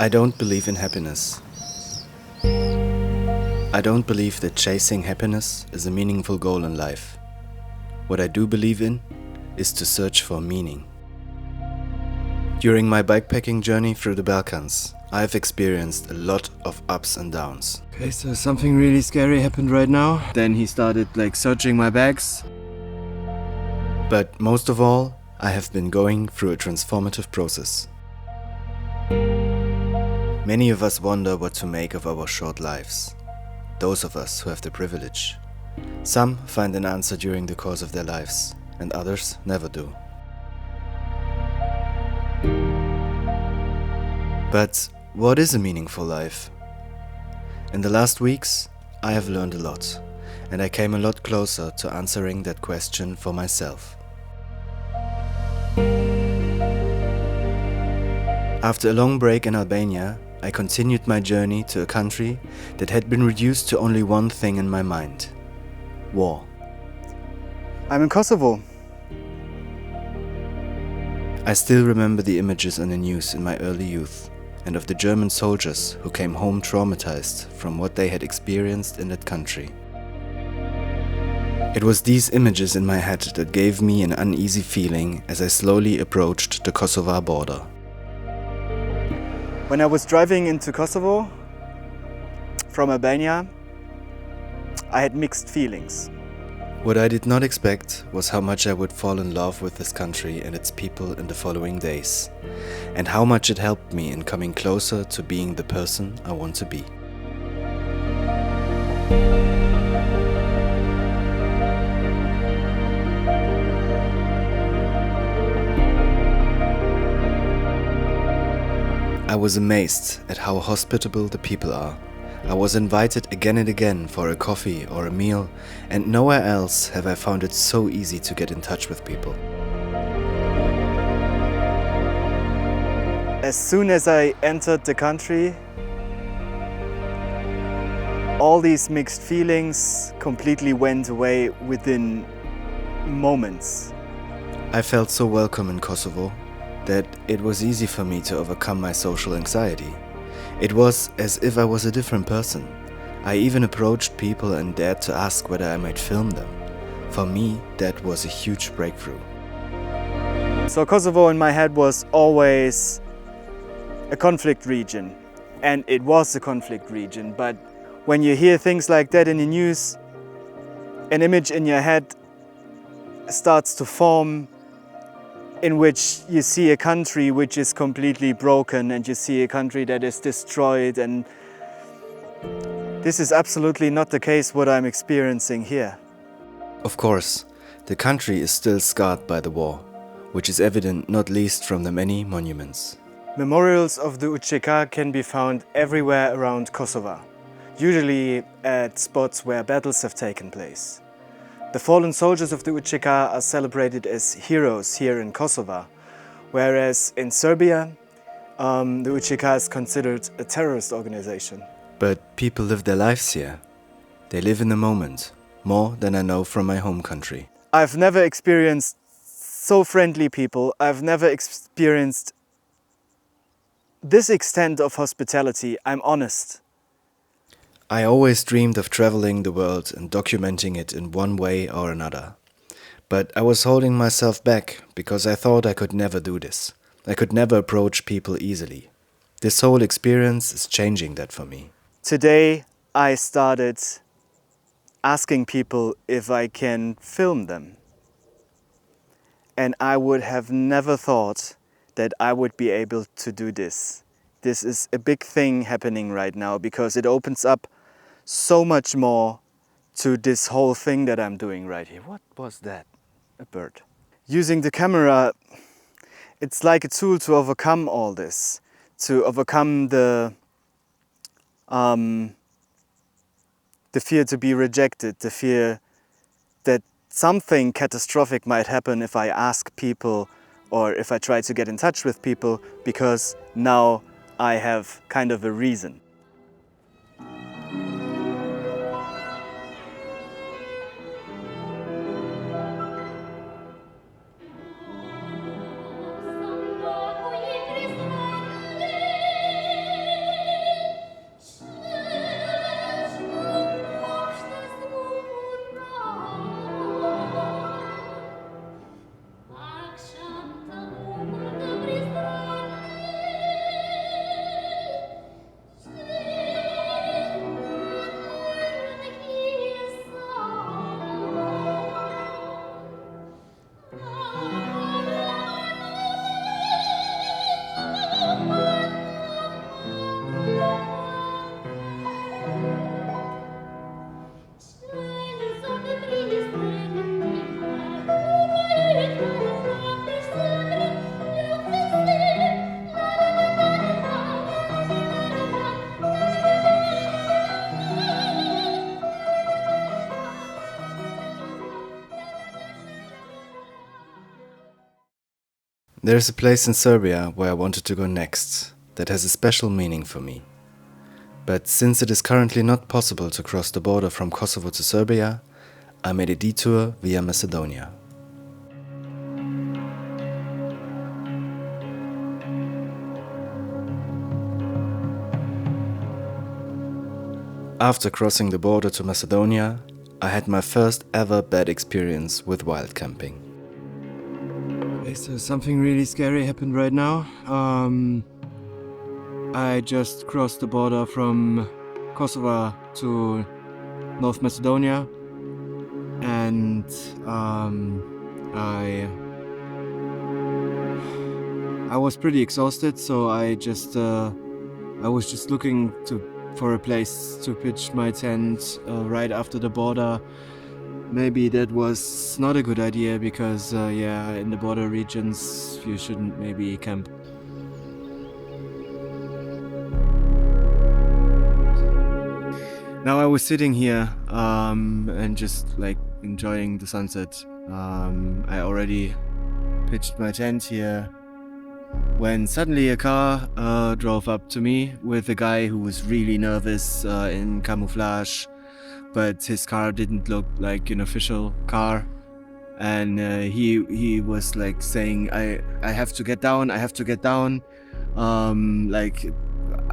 I don't believe in happiness. I don't believe that chasing happiness is a meaningful goal in life. What I do believe in is to search for meaning. During my bikepacking journey through the Balkans, I have experienced a lot of ups and downs. Okay, so something really scary happened right now. Then he started searching my bags. But most of all, I have been going through a transformative process. Many of us wonder what to make of our short lives. Those of us who have the privilege. Some find an answer during the course of their lives, and others never do. But what is a meaningful life? In the last weeks, I have learned a lot, and I came a lot closer to answering that question for myself. After a long break in Albania, I continued my journey to a country that had been reduced to only one thing in my mind: war. I'm in Kosovo. I still remember the images on the news in my early youth, and of the German soldiers who came home traumatized from what they had experienced in that country. It was these images in my head that gave me an uneasy feeling as I slowly approached the Kosovo border. When I was driving into Kosovo from Albania, I had mixed feelings. What I did not expect was how much I would fall in love with this country and its people in the following days, and how much it helped me in coming closer to being the person I want to be. I was amazed at how hospitable the people are. I was invited again and again for a coffee or a meal, and nowhere else have I found it so easy to get in touch with people. As soon as I entered the country, all these mixed feelings completely went away within moments. I felt so welcome in Kosovo that it was easy for me to overcome my social anxiety. It was as if I was a different person. I even approached people and dared to ask whether I might film them. For me, that was a huge breakthrough. So Kosovo in my head was always a conflict region, and it was a conflict region, but when you hear things like that in the news, an image in your head starts to form in which you see a country which is completely broken, and you see a country that is destroyed, and this is absolutely not the case what I'm experiencing here. Of course, the country is still scarred by the war, which is evident not least from the many monuments. Memorials of the UÇK can be found everywhere around Kosovo, usually at spots where battles have taken place. The fallen soldiers of the UÇK are celebrated as heroes here in Kosovo, whereas in Serbia, the UÇK is considered a terrorist organization. But people live their lives here. They live in the moment, more than I know from my home country. I've never experienced so friendly people. I've never experienced this extent of hospitality. I'm honest. I always dreamed of traveling the world and documenting it in one way or another. But I was holding myself back because I thought I could never do this. I could never approach people easily. This whole experience is changing that for me. Today I started asking people if I can film them. And I would have never thought that I would be able to do this. This is a big thing happening right now because it opens up so much more to this whole thing that I'm doing right here. What was that? A bird. Using the camera, it's like a tool to overcome all this, to overcome the fear to be rejected, the fear that something catastrophic might happen if I ask people or if I try to get in touch with people, because now I have kind of a reason. There's a place in Serbia where I wanted to go next that has a special meaning for me. But since it is currently not possible to cross the border from Kosovo to Serbia, I made a detour via Macedonia. After crossing the border to Macedonia, I had my first ever bad experience with wild camping. Okay, so something really scary happened right now. I just crossed the border from Kosovo to North Macedonia, and I was pretty exhausted, so I was just looking for a place to pitch my tent right after the border. Maybe that was not a good idea because in the border regions you shouldn't maybe camp. Now I was sitting here and just like enjoying the sunset. I already pitched my tent here when suddenly a car drove up to me with a guy who was really nervous in camouflage, but his car didn't look like an official car. And he was like saying, I have to get down, I have to get down. Like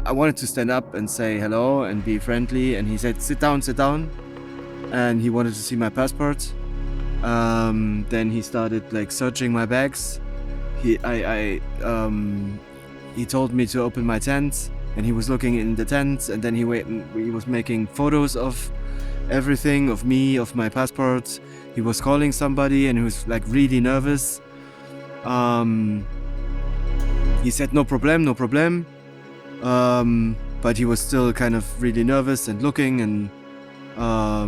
I wanted to stand up and say hello and be friendly, and he said, sit down, and he wanted to see my passport. Then he started like searching my bags. He told me to open my tent, and he was looking in the tent, and then he was making photos of everything, of me, of my passport. He was calling somebody, and he was like really nervous. He said no problem, but he was still kind of really nervous and looking, and I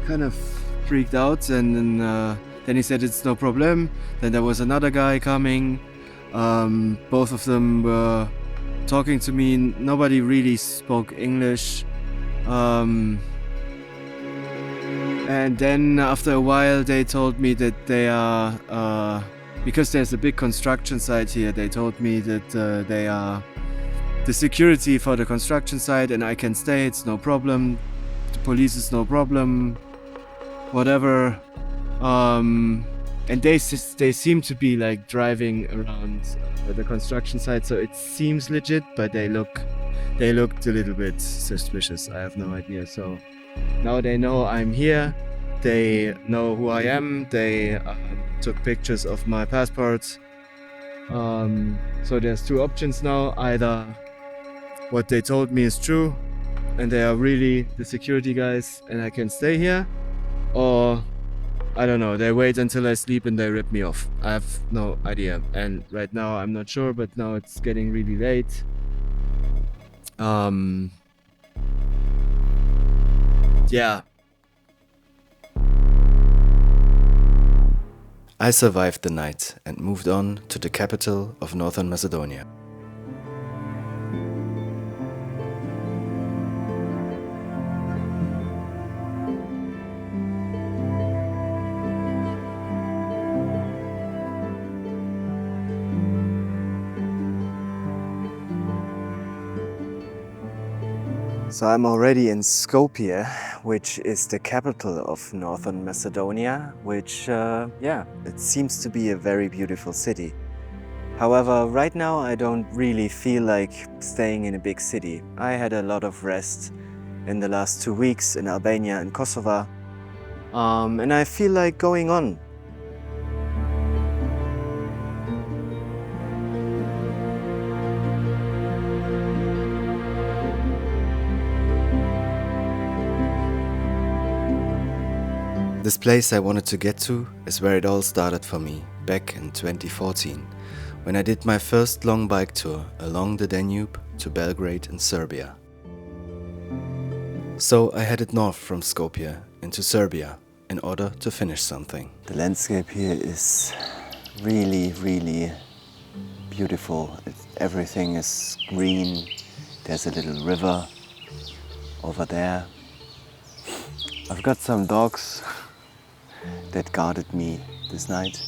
kind of freaked out, and then he said it's no problem. Then there was another guy coming. Both of them were talking to me. Nobody really spoke English. And then after a while they told me that they are, because there's a big construction site here, they told me that they are the security for the construction site and I can stay, it's no problem. The police is no problem, whatever. And they seem to be like driving around the construction site, so it seems legit, but they looked a little bit suspicious. I have no idea. So now they know I'm here. They know who I am. They took pictures of my passport. So there's two options now. Either what they told me is true and they are really the security guys and I can stay here, or I don't know, they wait until I sleep and they rip me off. I have no idea. And right now I'm not sure, but now it's getting really late. Yeah. I survived the night and moved on to the capital of Northern Macedonia. So I'm already in Skopje, which is the capital of Northern Macedonia, which, it seems to be a very beautiful city. However, right now I don't really feel like staying in a big city. I had a lot of rest in the last 2 weeks in Albania and Kosovo, and I feel like going on. This place I wanted to get to is where it all started for me back in 2014, when I did my first long bike tour along the Danube to Belgrade in Serbia. So I headed north from Skopje into Serbia in order to finish something. The landscape here is really, really beautiful. Everything is green. There's a little river over there. I've got some dogs that guarded me this night.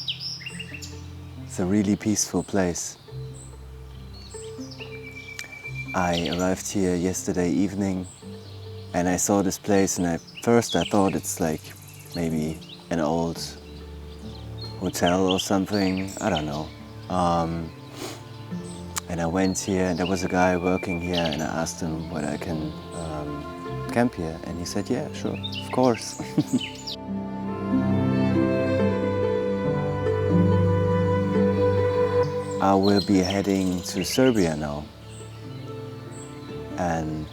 It's a really peaceful place. I arrived here yesterday evening and I saw this place, and at first I thought it's like maybe an old hotel or something, I don't know. And I went here and there was a guy working here, and I asked him whether I can camp here, and he said, yeah, sure, of course. I will be heading to Serbia now, and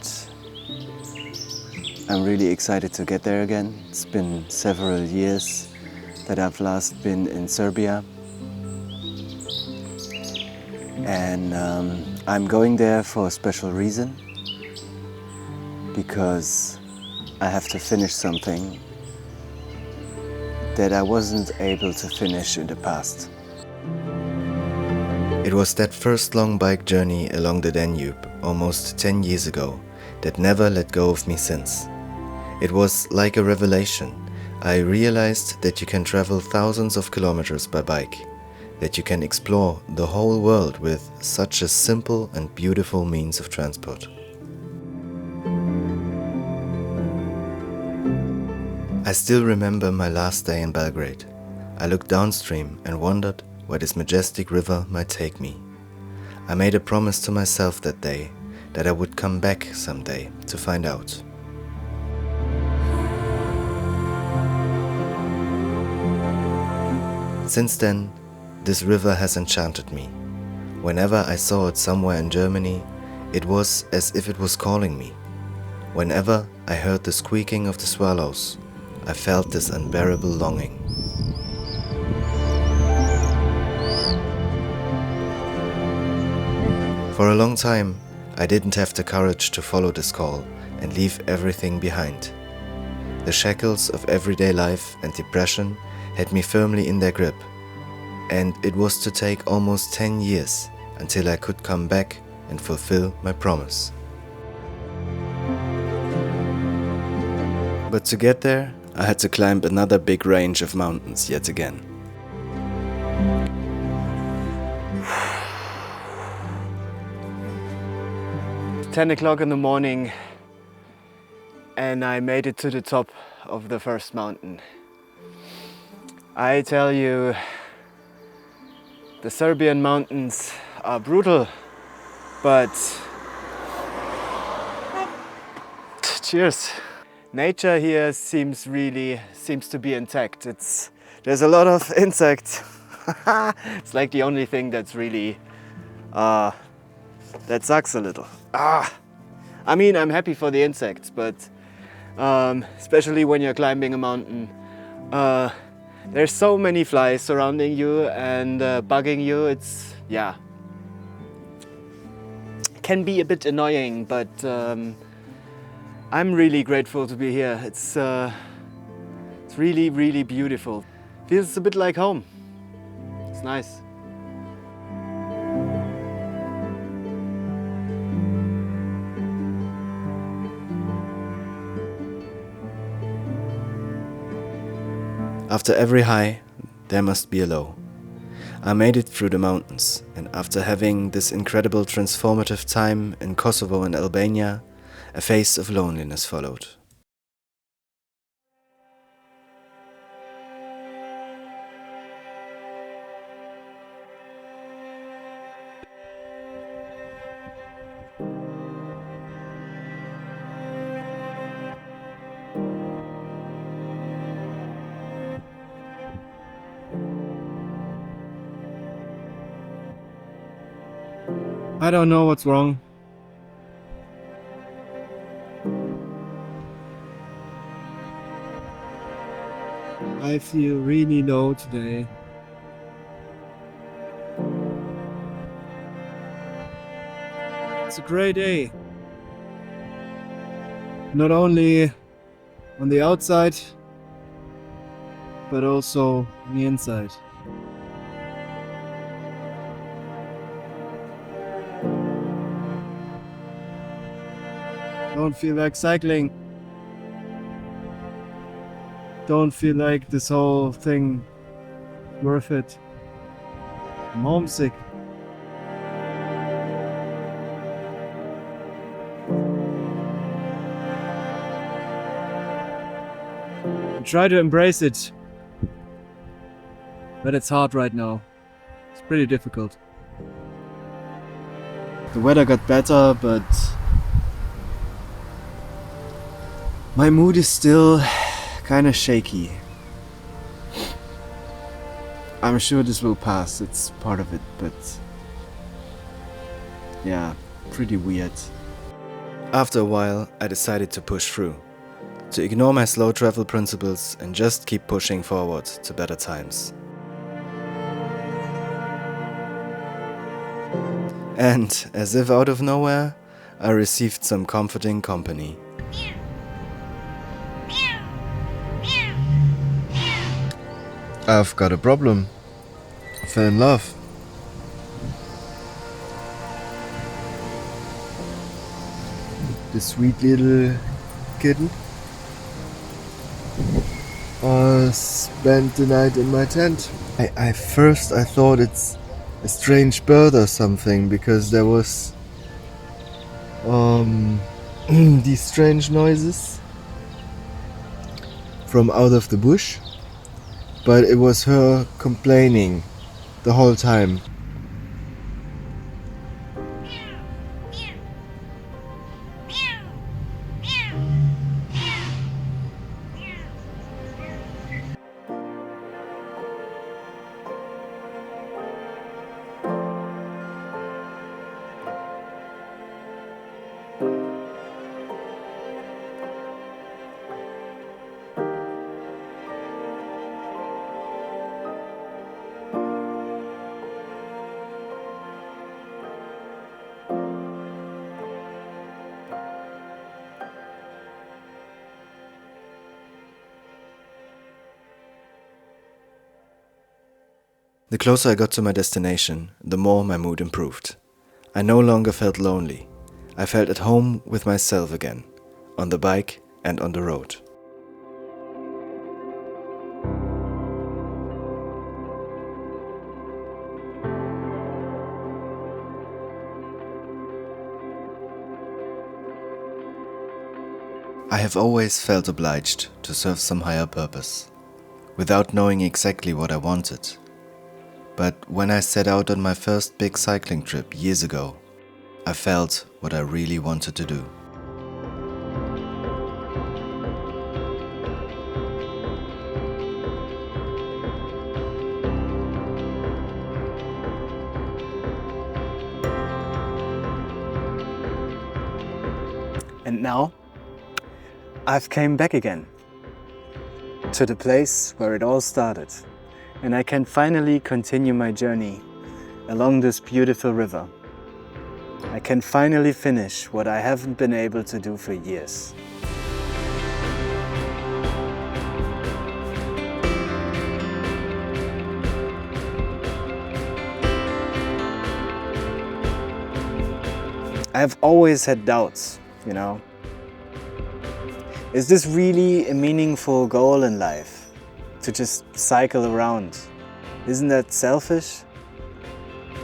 I'm really excited to get there again. It's been several years that I've last been in Serbia, and I'm going there for a special reason, because I have to finish something that I wasn't able to finish in the past. It was that first long bike journey along the Danube almost 10 years ago that never let go of me since. It was like a revelation. I realized that you can travel thousands of kilometers by bike, that you can explore the whole world with such a simple and beautiful means of transport. I still remember my last day in Belgrade. I looked downstream and wondered where this majestic river might take me. I made a promise to myself that day that I would come back someday to find out. Since then, this river has enchanted me. Whenever I saw it somewhere in Germany, it was as if it was calling me. Whenever I heard the squeaking of the swallows, I felt this unbearable longing. For a long time, I didn't have the courage to follow this call and leave everything behind. The shackles of everyday life and depression had me firmly in their grip, and it was to take almost 10 years until I could come back and fulfill my promise. But to get there, I had to climb another big range of mountains yet again. It's 10 o'clock in the morning and I made it to the top of the first mountain. I tell you, the Serbian mountains are brutal, but cheers. Nature here seems to be intact. There's a lot of insects. It's like the only thing that's really that sucks a little. I mean, I'm happy for the insects, but especially when you're climbing a mountain, there's so many flies surrounding you and bugging you. It's, yeah, it can be a bit annoying, but I'm really grateful to be here. It's really, really beautiful. Feels a bit like home. It's nice. After every high, there must be a low. I made it through the mountains, and after having this incredible transformative time in Kosovo and Albania, a phase of loneliness followed. I don't know what's wrong. I feel really low today. It's a great day. Not only on the outside, but also on the inside. Don't feel like cycling. don't feel like this whole thing worth it. I'm homesick. I try to embrace it, but it's hard right now. It's pretty difficult. The weather got better, but my mood is still kind of shaky. I'm sure this will pass, it's part of it, but yeah, pretty weird. After a while, I decided to push through, to ignore my slow travel principles and just keep pushing forward to better times. And, as if out of nowhere, I received some comforting company. I've got a problem. I fell in love. The sweet little kitten spent the night in my tent. I thought it's a strange bird or something, because there was these strange noises from out of the bush, but it was her complaining the whole time. The closer I got to my destination, the more my mood improved. I no longer felt lonely. I felt at home with myself again, on the bike and on the road. I have always felt obliged to serve some higher purpose, without knowing exactly what I wanted. But when I set out on my first big cycling trip years ago, I felt what I really wanted to do. And now I've came back again to the place where it all started, and I can finally continue my journey along this beautiful river. I can finally finish what I haven't been able to do for years. I've always had doubts, you know. Is this really a meaningful goal in life? To just cycle around? Isn't that selfish?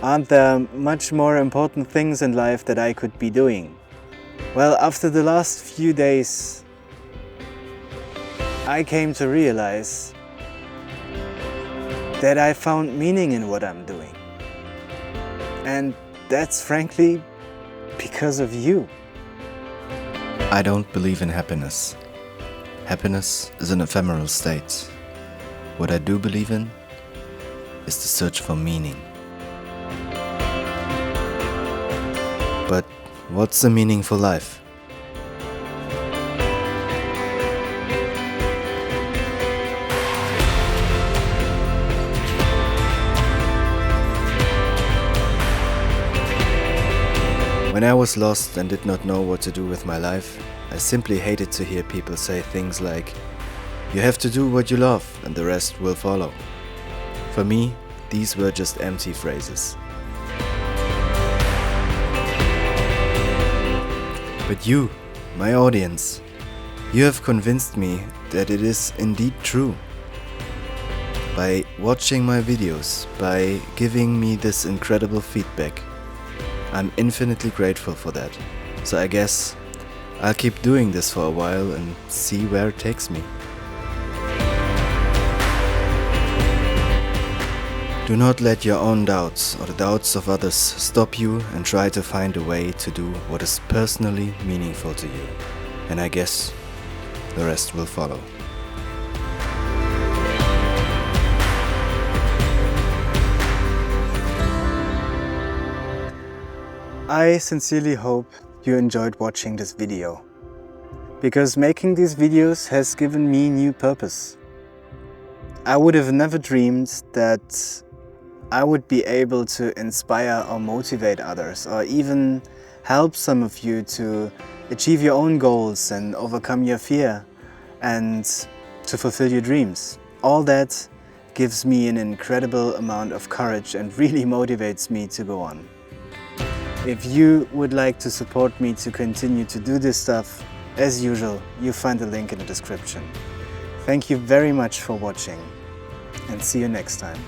Aren't there much more important things in life that I could be doing? Well, after the last few days, I came to realize that I found meaning in what I'm doing. And that's frankly because of you. I don't believe in happiness. Happiness is an ephemeral state. What I do believe in is the search for meaning. But what's a meaningful life? When I was lost and did not know what to do with my life, I simply hated to hear people say things like, "You have to do what you love and the rest will follow." For me, these were just empty phrases. But you, my audience, You have convinced me that it is indeed true. By watching my videos, by giving me this incredible feedback, I'm infinitely grateful for that. So I guess I'll keep doing this for a while and see where it takes me. Do not let your own doubts or the doubts of others stop you, and try to find a way to do what is personally meaningful to you. And I guess the rest will follow. I sincerely hope you enjoyed watching this video, because making these videos has given me new purpose. I would have never dreamed that I would be able to inspire or motivate others, or even help some of you to achieve your own goals and overcome your fear and to fulfill your dreams. All that gives me an incredible amount of courage and really motivates me to go on. If you would like to support me to continue to do this stuff, as usual, you find the link in the description. Thank you very much for watching, and see you next time.